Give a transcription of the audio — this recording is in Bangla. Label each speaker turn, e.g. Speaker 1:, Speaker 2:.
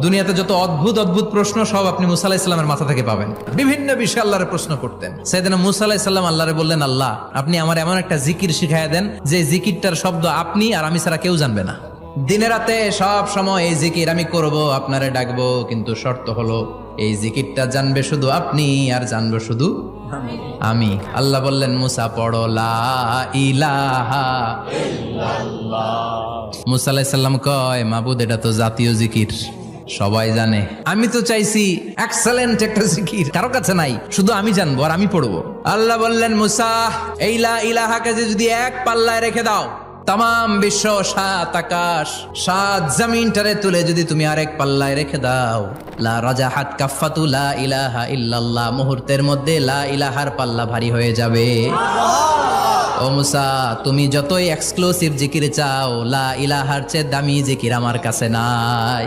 Speaker 1: দুনিয়াতে যত অদ্ভুত অদ্ভুত প্রশ্ন সব আপনি মুসা আলাইহিস সালামের মাথা থেকে পাবেন। বিভিন্ন বিষয়ে আল্লাহরে প্রশ্ন করতেন। সাইয়েদনা মুসা আলাইহিস সালাম আল্লাহরে বললেন, আল্লাহ আপনি আমার এমন একটা জিকির শিখাইয়া দেন যে জিকিরটার শব্দ আপনি আর আমি ছাড়া কেউ জানবে না। দিনে রাতে সব সময় এই জিকির আমি করব, আপনারে ডাকবো, কিন্তু শর্ত হলো এই জিকিরটা জানবে শুধু আপনি আর জানবো শুধু আমি। আল্লাহ বললেন, মুসা পড়ো লা ইলাহা ইল্লাল্লাহ। মুসা আলাইহিস সালাম কয়, মাবুদ এটা তো জাতীয় জিকির, সবাই জানে। আমি তো চাইছি এক্সেলেন্ট একটা জিকির, কারো কাছে নাই, শুধু আমি জানবো আর আমি পড়বো। আল্লাহ বললেন, মুসা এই লা ইলাহাকে যদি এক পাল্লায় রেখে দাও, তাম বিশ্ব, 7 আকাশ 7 জমিনটারে তুলে যদি তুমি আরেক পাল্লায় রেখে দাও, লা রাজাহাত কাফাতু লা ইলাহা ইল্লাল্লাহ, মুহূর্তের মধ্যে লা ইলাহার পাল্লা ভারী হয়ে যাবে। ও মুসা, তুমি যতই এক্সক্লুসিভ জিকির চাও, লা ইলাহার চেয়ে দামি জিকির আমার কাছে নাই।